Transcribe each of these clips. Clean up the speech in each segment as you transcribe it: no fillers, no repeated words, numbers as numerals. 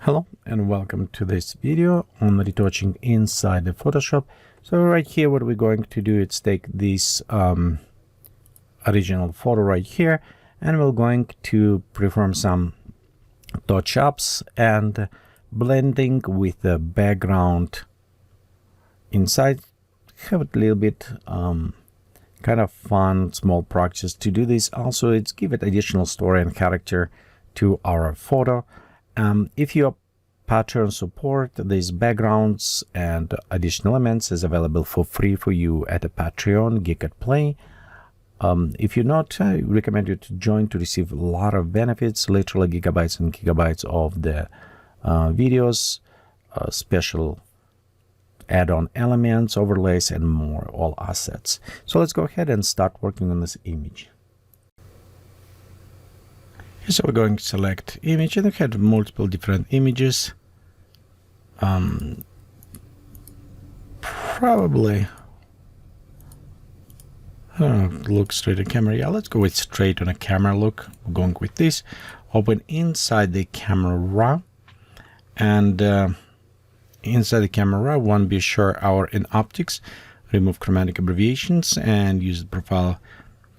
Hello and welcome to this video on retouching inside the Photoshop. So right here what we're going to do is take this original photo right here, and we're going to perform some touch-ups and blending with the background inside. Have a little bit kind of fun small practice to do this. Also, it's give it additional story and character to our photo. If your pattern support these backgrounds and additional elements is available for free for you at a Patreon, Geekatplay. If you're not, I recommend you to join to receive a lot of benefits, literally gigabytes and gigabytes of the videos, special add-on elements, overlays, and more, all assets. So let's go ahead and start working on this image. So we're going to select image, and we have multiple different images. Probably, I don't know, look straight at camera. Yeah, let's go with straight on a camera look. We're going with this. Open inside the camera, and inside the camera, one be sure our in optics, remove chromatic abbreviations, and use the profile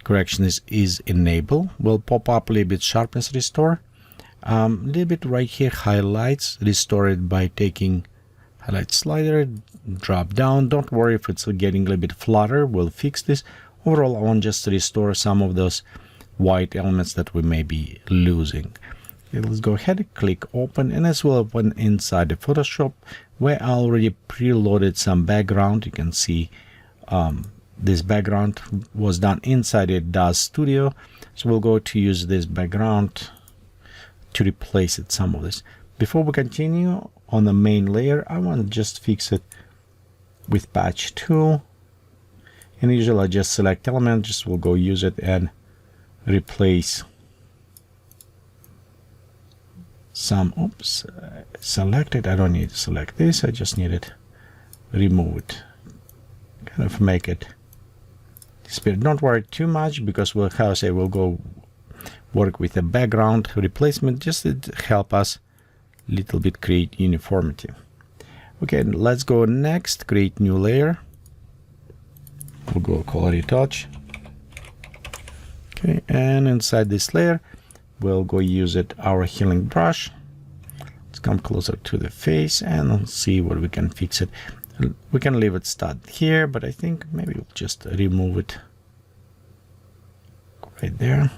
correction is enable. Will pop up a little bit sharpness restore, a little bit right here highlights, restore it by taking highlight slider, drop down. Don't worry if it's getting a little bit flatter, we'll fix this. Overall I want just to restore some of those white elements that we may be losing. Okay, let's go ahead and click open, and as well open inside the Photoshop where I already preloaded some background. You can see this background was done inside it DAZ Studio, so we'll go to use this background to replace it, some of this. Before we continue on the main layer, I want to just fix it with patch tool, and usually I just select element, just will go use it and replace some. Oops, select it. I don't need to select this, I just need it, remove it, kind of make it disappear. Don't worry too much because we'll, how I say, we'll go work with a background replacement just to help us a little bit create uniformity. Okay, let's go next, create new layer. We'll go call retouch. Okay, and inside this layer we'll go use it our healing brush. Let's come closer to the face and see what we can fix it. We can leave it start here, but I think maybe we'll just remove it right there.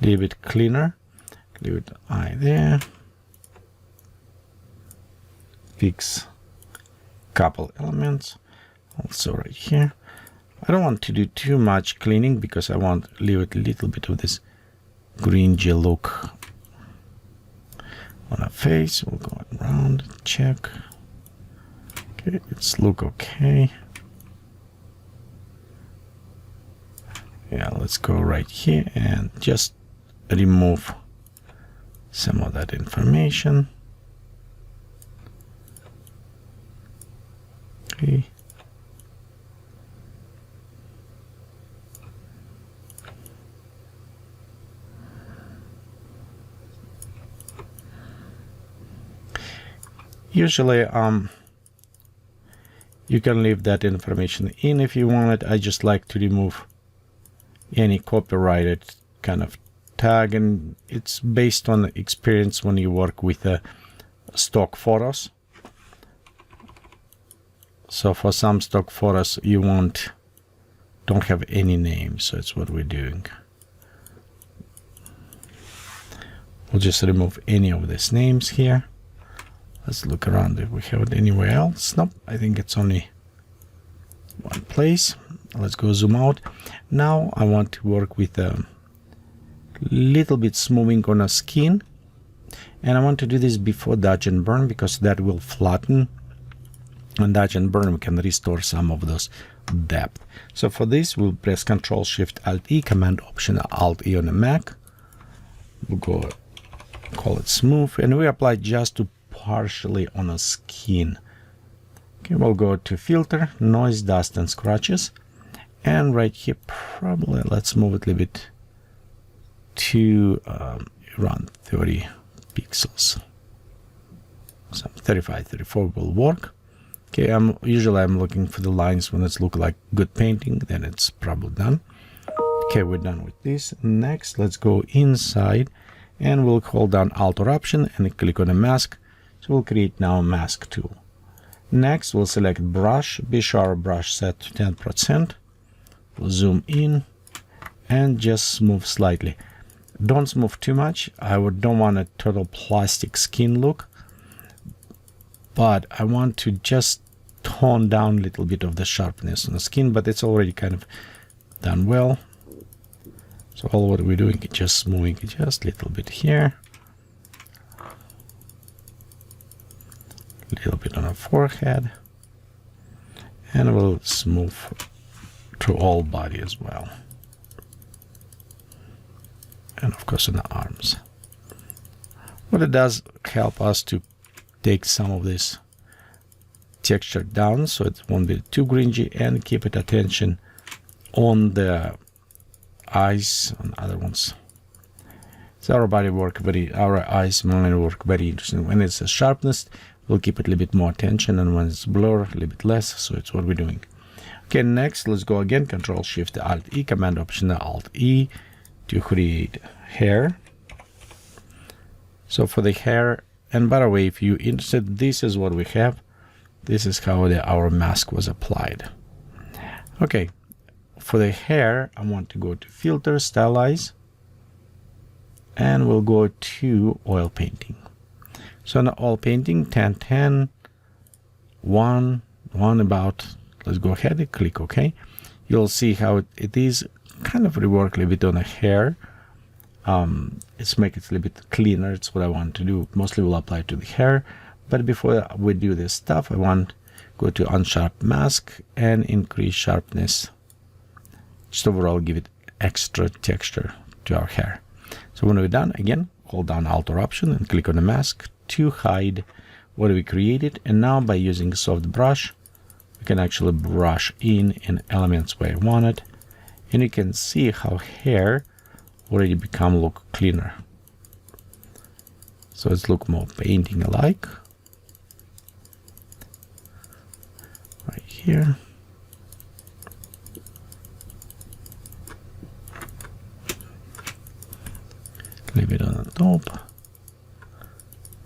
Leave it cleaner. Leave it eye there. Fix couple elements. Also right here. I don't want to do too much cleaning because I want to leave it a little bit of this grungy look on our face. We'll go around, check. Okay, it's look okay. Yeah, let's go right here and just remove some of that information. Okay. Usually, you can leave that information in if you want it. I just like to remove any copyrighted kind of tag, and it's based on the experience when you work with stock photos. So for some stock photos you don't have any names, so it's what we're doing. We'll just remove any of these names here. Let's look around if we have it anywhere else. Nope, I think it's only one place. Let's go zoom out. Now I want to work with a little bit smoothing on a skin, and I want to do this before dodge and burn because that will flatten, and dodge and burn we can restore some of those depth. So for this we'll press Ctrl Shift Alt E, Command Option Alt E on a Mac. We'll go call it smooth, and we apply just to partially on a skin. Okay, we'll go to filter, noise, dust, and scratches, and right here probably let's move it a little bit to around 30 pixels. some 35, 34 will work. Okay, usually I'm looking for the lines when it's look like good painting, then it's probably done. Okay, we're done with this. Next, let's go inside and we'll hold down Alt or Option and click on a mask. So we'll create now a mask tool. Next, we'll select brush, be sure brush set to 10%. We'll zoom in and just smooth slightly. Don't smooth too much. Don't want a total plastic skin look, but I want to just tone down a little bit of the sharpness on the skin, but it's already kind of done well. So all what we're doing is just smoothing it just a little bit here, a little bit on our forehead, and we'll smooth through all body as well, and of course on the arms. What it does help us to take some of this texture down so it won't be too grungy, and keep it attention on the eyes on other ones. So our eyes mainly work very interesting. When it's a sharpness, we'll keep it a little bit more attention, and when it's blur, a little bit less. So it's what we're doing. Okay, next let's go again, Control Shift Alt E, Command Option Alt E to create hair. So for the hair, and by the way, if you're interested, this is what we have. This is how our mask was applied. Okay, for the hair, I want to go to Filter, Stylize, and we'll go to Oil Painting. So in the Oil Painting, 10, 10, 1, 1 about. Let's go ahead and click OK. You'll see how it is kind of rework a little bit on the hair. It's make it a little bit cleaner. It's what I want to do. Mostly will apply to the hair. But before we do this stuff, I want to go to Unsharp Mask and increase sharpness. Just overall give it extra texture to our hair. So when we're done, again, hold down Alt or Option and click on the mask to hide what we created. And now by using soft brush, we can actually brush in elements where I want it. And you can see how hair already look cleaner. So it's look more painting alike. Right here. Leave it on the top.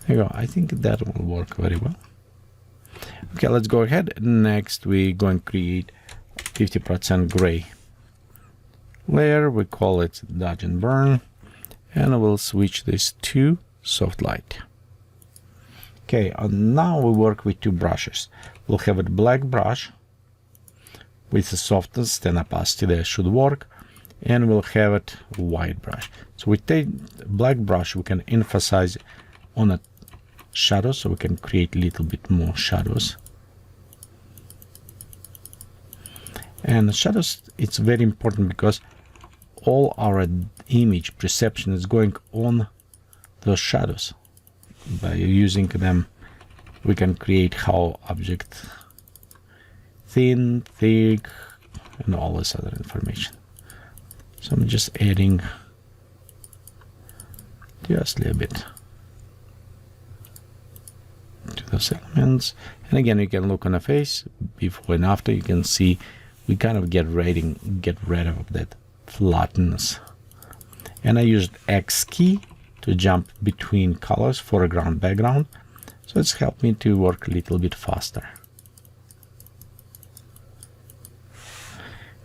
There you go. I think that will work very well. Okay, let's go ahead. Next, we're going to create 50% gray layer. We call it Dodge and Burn, and we'll switch this to Soft Light. Okay, and now we work with two brushes. We'll have a black brush with the softness and opacity that should work, and we'll have it white brush. So we take black brush, we can emphasize on a shadow, so we can create a little bit more shadows. And shadows, it's very important because all our image perception is going on those shadows. By using them, we can create how object thin, thick, and all this other information. So I'm just adding just a little bit to those elements. And again, you can look on the face before and after. You can see we kind of get rid of that flatness. And I used X key to jump between colors, foreground, background. So it's helped me to work a little bit faster.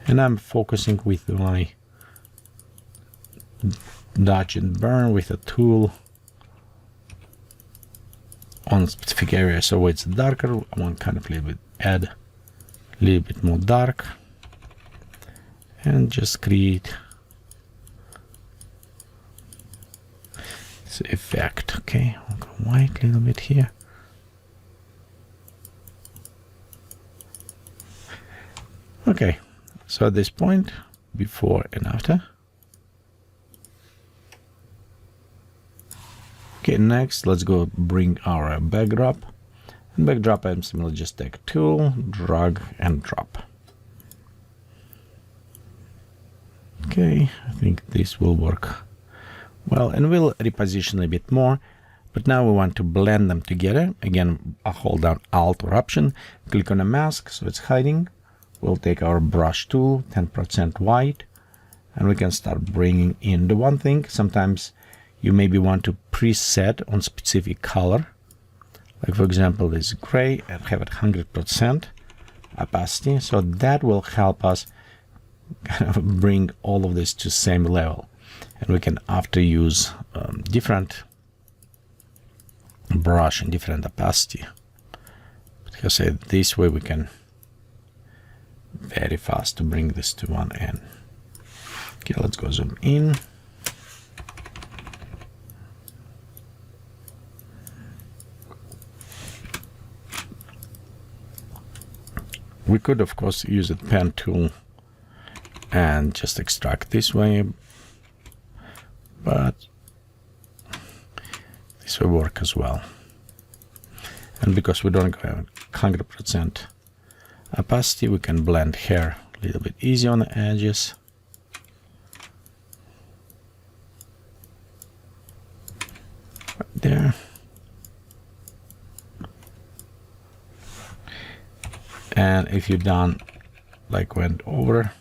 And I'm focusing with my Dodge and Burn with a tool on a specific area. So it's darker, I want kind of add a little bit more dark, and just create this effect. Okay, I'll go white a little bit here. Okay, so at this point, before and after. Okay, next let's go bring our backdrop. And backdrop, I'm simply just take tool, drag and drop. Okay, I think this will work well, and we'll reposition a bit more. But now we want to blend them together. Again, I'll hold down Alt or Option, click on a mask so it's hiding. We'll take our brush tool, 10% white, and we can start bringing in. The one thing, sometimes you maybe want to preset on specific color. Like for example, this gray, and have it 100% opacity. So that will help us kind of bring all of this to same level. And we can after use different brush and different opacity. Because this way we can very fast to bring this to one end. Okay, let's go zoom in. We could of course use a pen tool and just extract this way, but this will work as well. And because we don't have 100% opacity, we can blend hair a little bit easier on the edges. Right there. And if you're done, like went over,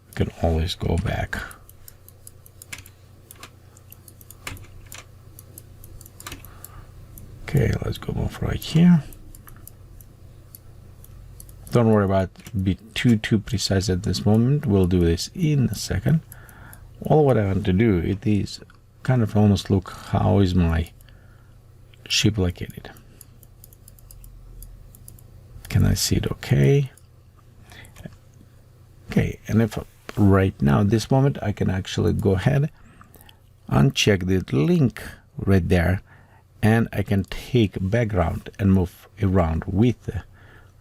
you can always go back. Okay, let's go move right here. Don't worry about be too precise at this moment. We'll do this in a second. All what I want to do, it is kind of almost look how is my shape located. Can I see it okay? Okay, and if right now, this moment, I can actually go ahead, uncheck the link right there, and I can take background and move around with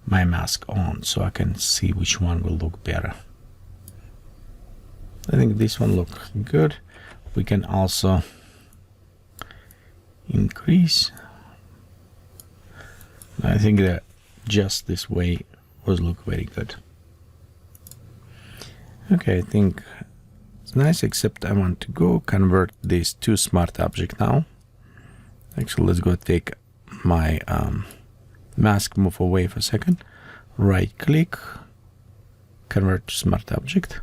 my mask on so I can see which one will look better. I think this one looks good. We can also increase. I think that just this way will look very good. Okay, I think it's nice, except I want to go convert this to smart object now. Actually, let's go take my mask, move away for a second, right click, convert to smart object.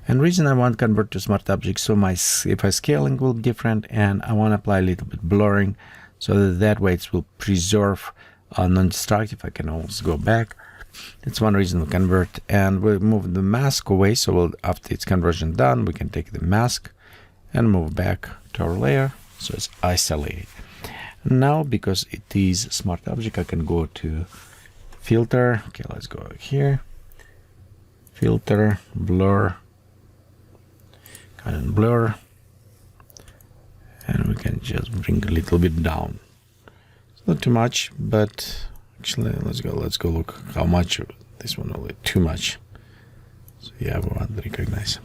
And the reason I want to convert to smart object, so if I scaling will be different, and I want to apply a little bit blurring so that way it will preserve non-destructive. I can always go back. That's one reason to convert, and we'll move the mask away. So after its conversion done, we can take the mask and move back to our layer so it's isolated. Now, because it is smart object, I can go to filter. Okay, let's go here. Filter, blur, and blur, and we can just bring a little bit down. It's not too much, but actually, let's go look how much. This one only too much. So yeah, we want to recognize.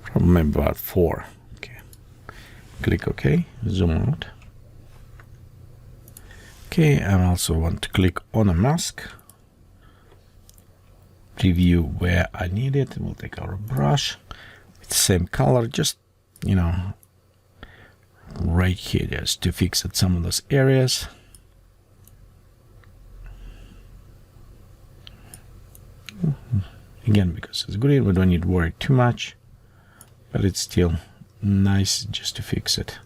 Probably about 4. Okay. Click OK. Zoom out. Okay, I also want to click on a mask. Preview where I need it. We'll take our brush. It's the same color, just right here, just to fix it some of those areas. Again, because it's green, we don't need to worry too much, but it's still nice just to fix it.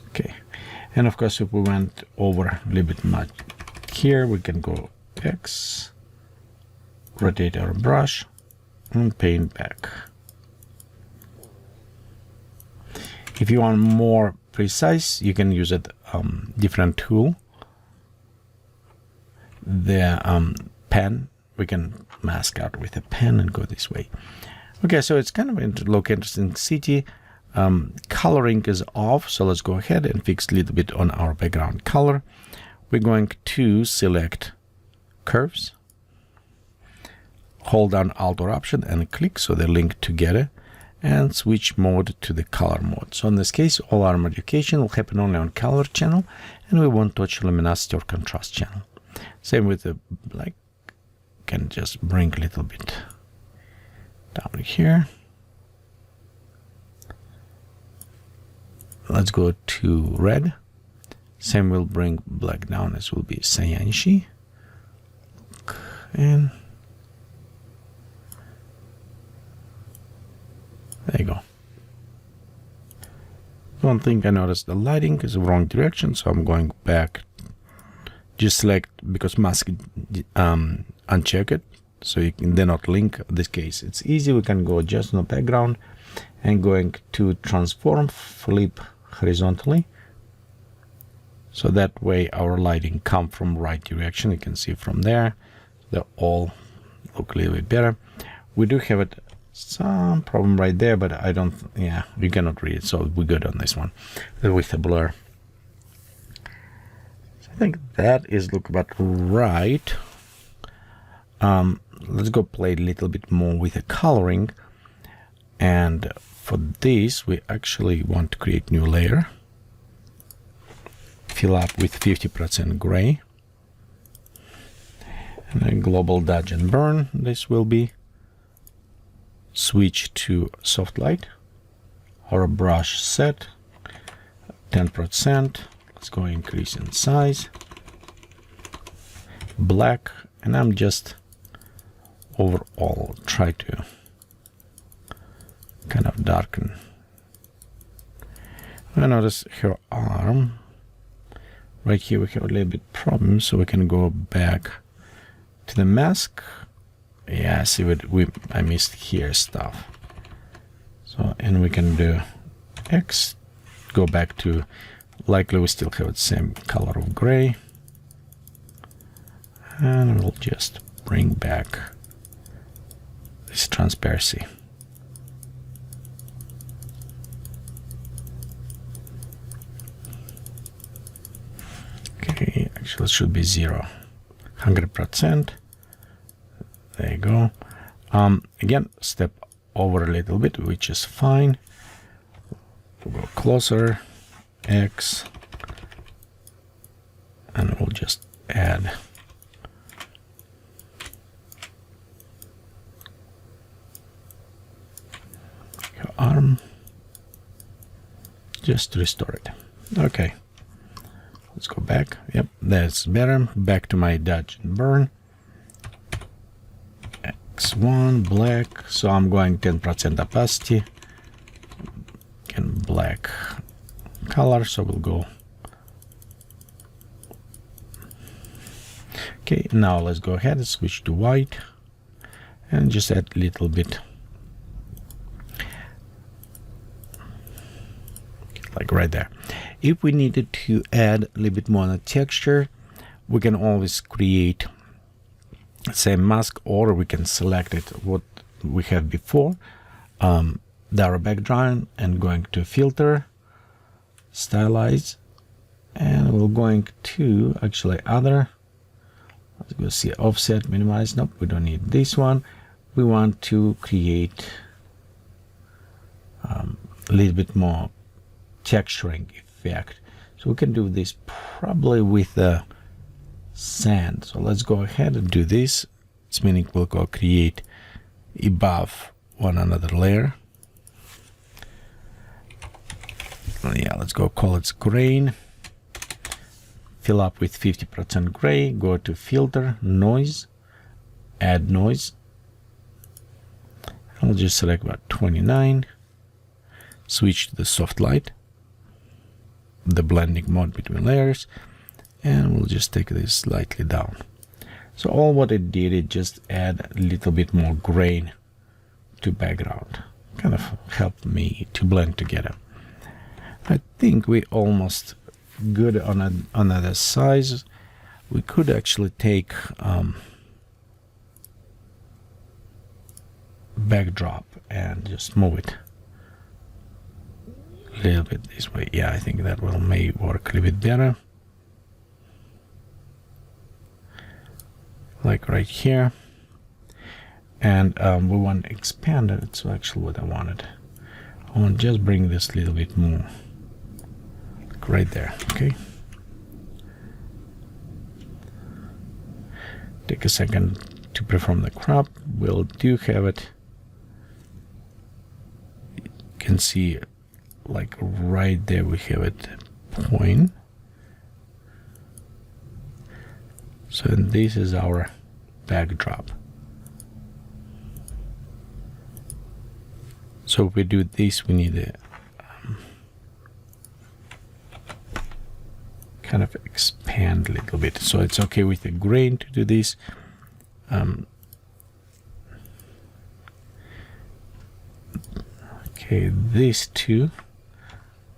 Okay, and of course, if we went over a little bit much here, we can go X, rotate our brush, and paint back. If you want more precise, you can use a different tool. The pen, we can mask out with a pen and go this way. Okay, so it's kind of interesting city. Coloring is off, so let's go ahead and fix a little bit on our background color. We're going to select curves, hold down Alt or Option and click so they're linked together, and switch mode to the color mode. So in this case, all our modification will happen only on color channel, and we won't touch luminosity or contrast channel. Same with the black, can just bring a little bit down here. Let's go to red. Same will bring black down, as will be cyanishy. And there you go. One thing I noticed, the lighting is the wrong direction, so I'm going back. Just select, because mask uncheck it, so you can then not link this case. It's easy. We can go just on the background and going to transform, flip horizontally, so that way our lighting come from right direction. You can see from there they all look a little bit better. We do have it some problem right there, but I don't, yeah, you cannot read it, so we're good on this one with the blur. So I think that is look about right. Let's go play a little bit more with the coloring, and for this we actually want to create new layer, fill up with 50% gray, and then global dodge and burn. This will be switch to soft light or a brush set 10%. Let's go increase in size, black, and I'm just overall try to kind of darken. I notice her arm right here. We have a little bit problem, so we can go back to the mask. Yeah, see what I missed here stuff. So, and we can do X, go back to, likely we still have the same color of gray, and we'll just bring back this transparency. Okay, actually it should be 100%. There you go. Again, step over a little bit, which is fine. We'll go closer, X, and we'll just add your arm just to restore it. Okay, let's go back. Yep, that's better. Back to my dodge and burn. X1 black, so I'm going 10% opacity and black color, so we'll go. Okay, now let's go ahead and switch to white and just add a little bit, like right there. If we needed to add a little bit more on the texture, we can always create same mask, or we can select it what we have before, the background, and going to filter, stylize, and we're going to actually other. Let's go see offset, minimize. Nope, we don't need this one. We want to create a little bit more texturing effect, so we can do this probably with the sand. So let's go ahead and do this. It's meaning we'll go create above one another layer. Yeah, let's go call it grain. Fill up with 50% gray. Go to filter, noise, add noise. I'll just select about 29. Switch to the soft light, the blending mode between layers, and we'll just take this slightly down. So all what it did, it just add a little bit more grain to background, kind of helped me to blend together. I think we almost good on another size. We could actually take backdrop and just move it a little bit this way. Yeah, I think that will may work a little bit better. Like right here, and we want to expand it. It's actually what I wanted. I want to just bring this a little bit more, like right there. Okay, take a second to perform the crop. We'll do have it can see like right there we have it point. So this is our backdrop. So if we do this, we need a kind of expand a little bit. So it's okay with the grain to do this. Okay, these two,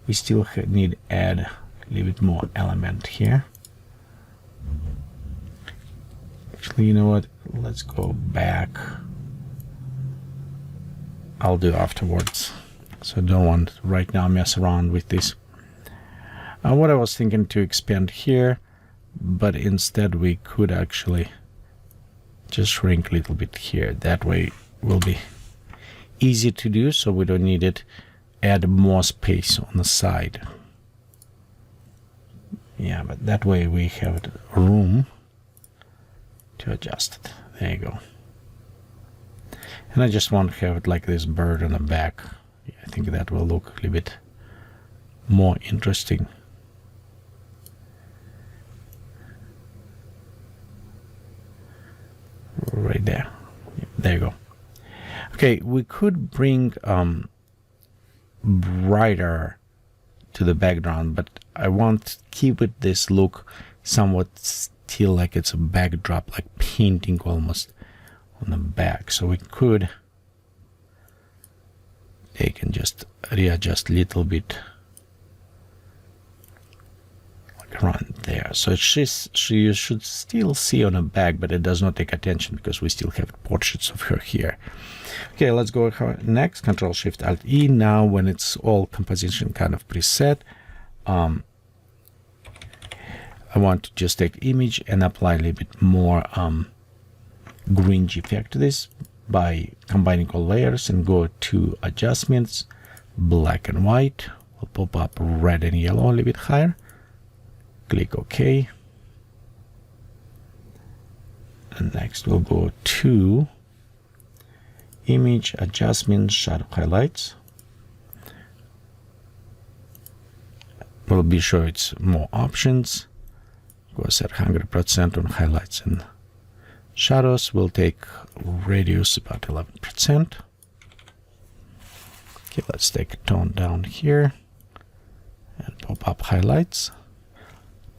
we still need to add a little bit more element here. Actually, you know what? Let's go back. I'll do afterwards. So I don't want right now mess around with this. What I was thinking to expand here, but instead we could actually just shrink a little bit here. That way it will be easy to do, so we don't need it. Add more space on the side. Yeah, but that way we have room to adjust it. There you go. And I just want to have it like this bird on the back. I think that will look a little bit more interesting. Right there. There you go. Okay, we could bring brighter to the background, but I want to keep it this look somewhat still like it's a backdrop, like painting almost on the back. So we could take and just readjust a little bit like around there. So she should still see on the back, but it does not take attention because we still have portraits of her here. Okay, let's go next. Control Shift Alt E. Now when it's all composition kind of preset, I want to just take image and apply a little bit more grungy effect to this by combining all layers and go to adjustments, black and white. Will pop up red and yellow a little bit higher. Click OK. And next we'll go to image, adjustments, shadow highlights. We'll be sure it's more options. Go set 100% on highlights and shadows. We'll take radius about 11%. Okay, let's take a tone down here and pop up highlights.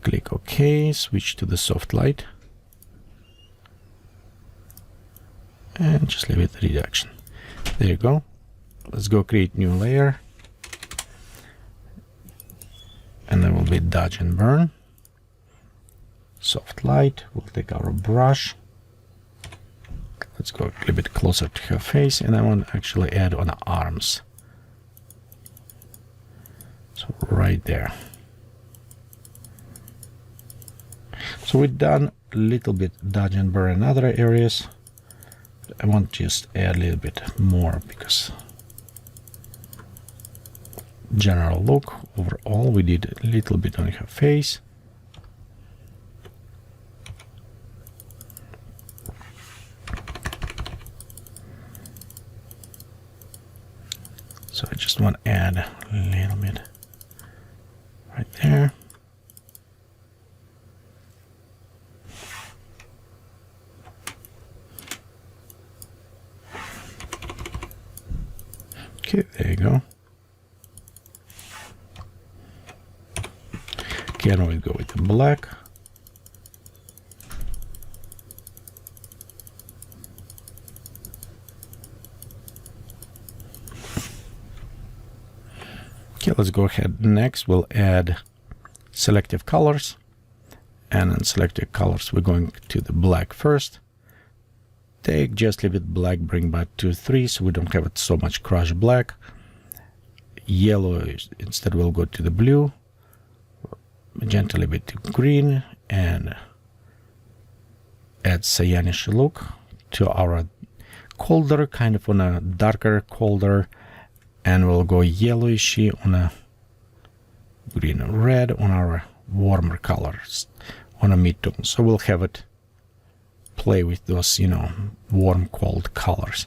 Click OK, switch to the soft light. And just leave it reduction. There you go. Let's go create new layer. And there will be dodge and burn. Soft light. We'll take our brush. Let's go a little bit closer to her face, and I want to actually add on the arms. So right there. So we've done a little bit dodge and burn in other areas. I want to just add a little bit more because general look overall we did a little bit on her face. So I just want to add a little bit right there. Okay, there you go. Again, we'll go with the black. Okay, let's go ahead. Next, we'll add selective colors. And in selective colors, we're going to the black first. Take just leave it black, bring back to 3 so we don't have it so much crushed black. Yellow, instead we'll go to the blue. Magenta a little bit to green and add cyanish look to our colder, kind of on a darker, colder, and we'll go yellowishy on a green and red on our warmer colors on a mid-tone. So we'll have it play with those, you know, warm, cold colors.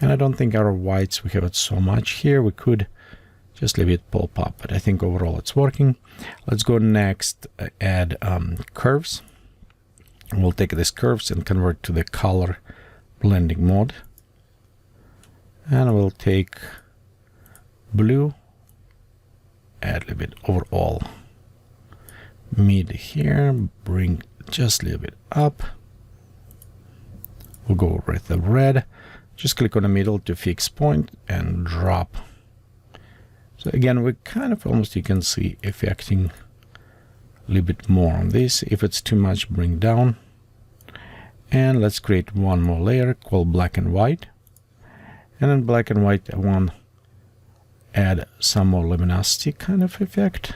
And I don't think our whites, we have it so much here. We could just leave it pop up, but I think overall it's working. Let's go next, add curves. We'll take these curves and convert to the color blending mode. And we'll take blue, add a little bit overall. Mid here, bring just a little bit up. We'll go with the red. Just click on the middle to fix point and drop. So again, we kind of almost, you can see, affecting a little bit more on this. If it's too much, bring down. And let's create one more layer called black and white. And in black and white, I want to add some more luminosity kind of effect.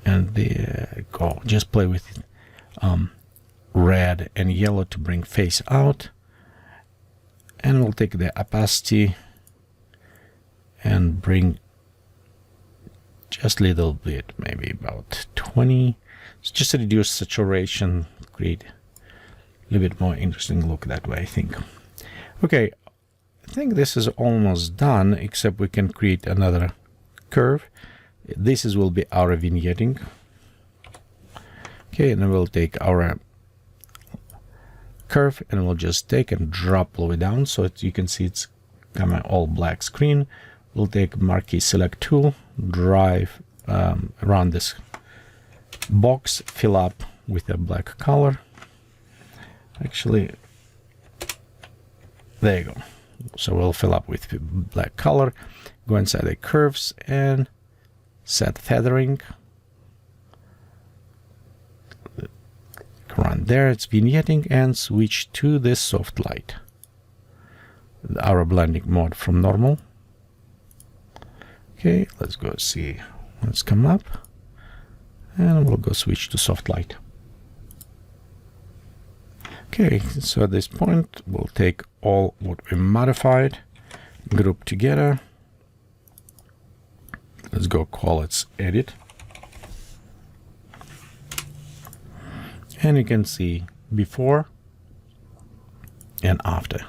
And there you go. Just play with red and yellow to bring face out. And we'll take the opacity and bring just a little bit, maybe about 20. So just to reduce saturation, create a little bit more interesting look that way, I think. Okay, I think this is almost done, except we can create another curve. This will be our vignetting. Okay, and then we'll take our curve and we'll just take and drop all the way down so you can see it's coming all black screen. We'll take marquee select tool, drive around this box, fill up with a black color. Actually, there you go. So we'll fill up with black color, go inside the curves and set feathering. Run there, it's vignetting, and switch to this soft light. Our blending mode from normal. Okay, let's go see. Let's come up and we'll go switch to soft light. Okay, so at this point we'll take all what we modified, group together. Let's go call it edit. And you can see before and after.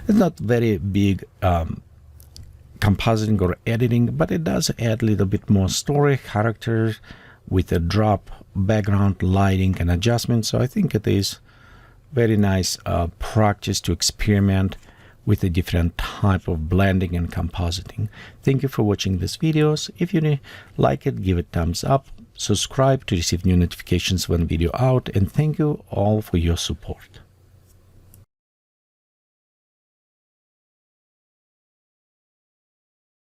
It's not very big compositing or editing, but it does add a little bit more story, characters with a drop, background, lighting, and adjustment. So I think it is very nice practice to experiment with a different type of blending and compositing. Thank you for watching these videos. If you like it, give it thumbs up, subscribe to receive new notifications when video out, and thank you all for your support.